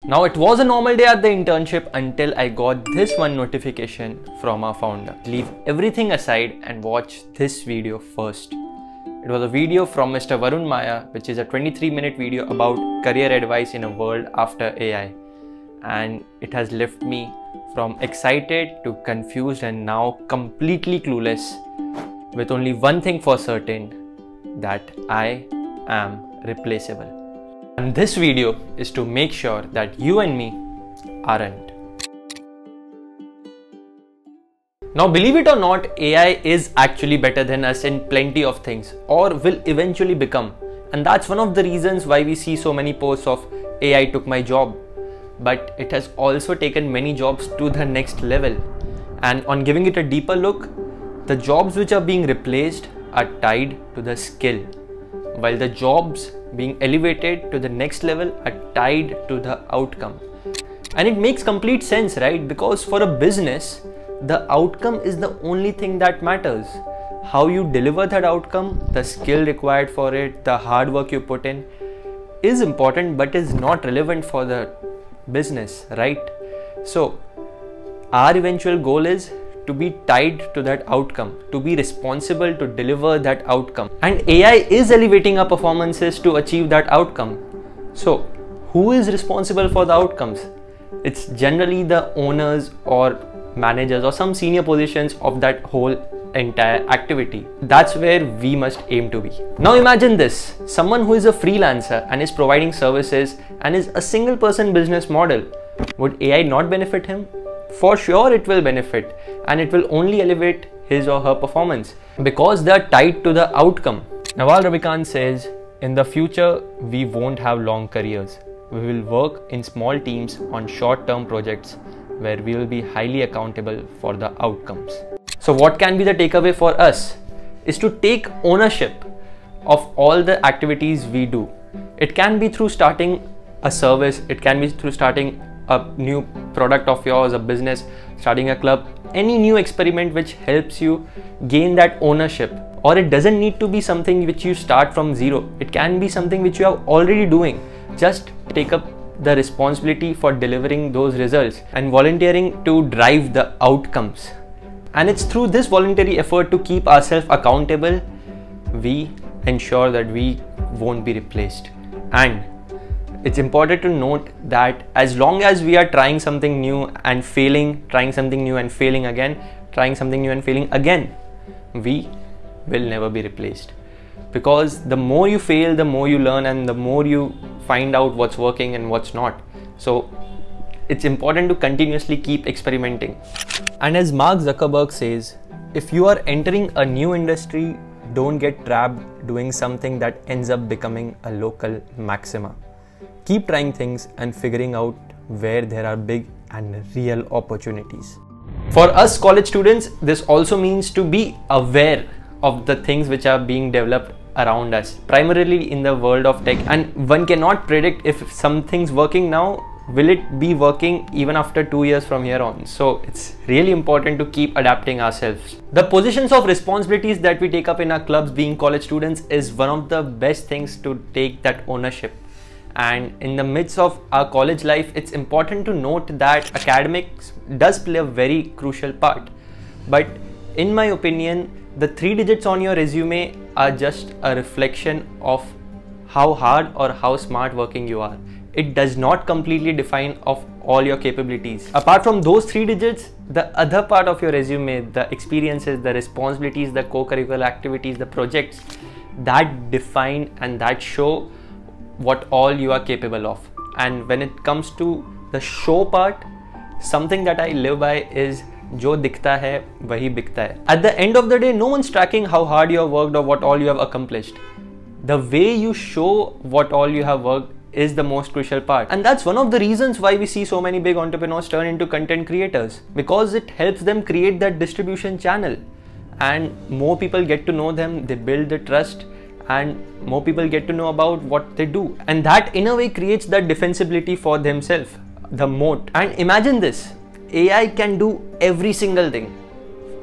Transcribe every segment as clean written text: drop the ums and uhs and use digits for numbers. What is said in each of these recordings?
Now it was a normal day at the internship until I got this one notification from our founder. Leave everything aside and watch this video first. It was a video from Mr. Varun Maya, which is a 23-minute video about career advice in a world after AI. And it has left me from excited to confused and now completely clueless, with only one thing for certain, that I am replaceable. And this video is to make sure that you and me aren't. Now, believe it or not, AI is actually better than us in plenty of things, or will eventually become. And that's one of the reasons why we see so many posts of AI took my job. But it has also taken many jobs to the next level. And on giving it a deeper look, the jobs which are being replaced are tied to the skill, while the jobs being elevated to the next level are tied to the outcome. And it makes complete sense, right? Because for a business, the outcome is the only thing that matters. How you deliver that outcome, the skill required for it, the hard work you put in is important, but is not relevant for the business, right? So our eventual goal is to be tied to that outcome, to be responsible to deliver that outcome. And AI is elevating our performances to achieve that outcome. So who is responsible for the outcomes? It's generally the owners or managers or some senior positions of that whole entire activity. That's where we must aim to be. Now imagine this, someone who is a freelancer and is providing services and is a single person business model. Would AI not benefit him? For sure it will benefit, and it will only elevate his or her performance because they are tied to the outcome. Naval Ravikant says, in the future we won't have long careers. We will work in small teams on short-term projects where we will be highly accountable for the outcomes. So what can be the takeaway for us is to take ownership of all the activities we do. It can be through starting a service, it can be through starting a new product of yours, a business, starting a club, any new experiment which helps you gain that ownership. Or it doesn't need to be something which you start from zero. It can be something which you are already doing. Just take up the responsibility for delivering those results and volunteering to drive the outcomes. And it's through this voluntary effort to keep ourselves accountable, we ensure that we won't be replaced. And it's important to note that as long as we are trying something new and failing, trying something new and failing again, trying something new and failing again, we will never be replaced. Because the more you fail, the more you learn, and the more you find out what's working and what's not. So it's important to continuously keep experimenting. And as Mark Zuckerberg says, if you are entering a new industry, don't get trapped doing something that ends up becoming a local maxima. Keep trying things and figuring out where there are big and real opportunities. For us college students, this also means to be aware of the things which are being developed around us, primarily in the world of tech. And one cannot predict if something's working now, will it be working even after 2 years from here on? So it's really important to keep adapting ourselves. The positions of responsibilities that we take up in our clubs being college students is one of the best things to take that ownership. And in the midst of our college life, it's important to note that academics does play a very crucial part. But in my opinion, the 3 digits on your resume are just a reflection of how hard or how smart working you are. It does not completely define of all your capabilities. Apart from those 3 digits, the other part of your resume, the experiences, the responsibilities, the co-curricular activities, the projects, that define and that show what all you are capable of. And when it comes to the show part, something that I live by is जो दिखता है वही बिकता है. At the end of the day, no one's tracking how hard you have worked or what all you have accomplished. The way you show what all you have worked is the most crucial part. And that's one of the reasons why we see so many big entrepreneurs turn into content creators, because it helps them create that distribution channel. And more people get to know them, they build the trust, and more people get to know about what they do. And that in a way creates that defensibility for themselves, the moat. And imagine this, AI can do every single thing,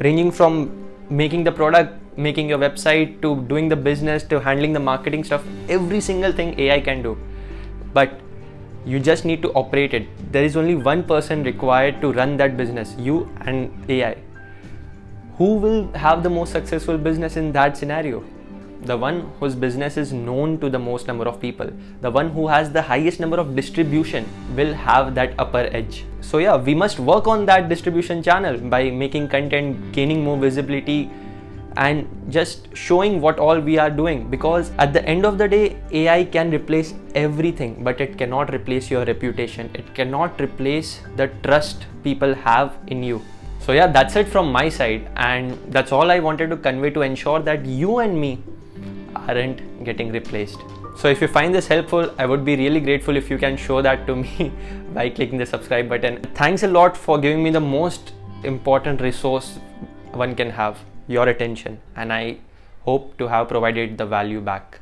ranging from making the product, making your website, to doing the business, to handling the marketing stuff. Every single thing AI can do. But You just need to operate it. There is only one person required to run that business, you and AI. Who will have the most successful business in that scenario? The one whose business is known to the most number of people. The one who has the highest number of distribution will have that upper edge. So yeah, we must work on that distribution channel by making content, gaining more visibility, and just showing what all we are doing, because at the end of the day, AI can replace everything, but it cannot replace your reputation. It cannot replace the trust people have in you. So yeah, that's it from my side, and that's all I wanted to convey to ensure that you and me aren't getting replaced. So if you find this helpful, I would be really grateful if you can show that to me by clicking the subscribe button. Thanks a lot for giving me the most important resource one can have, your attention, and I hope to have provided the value back.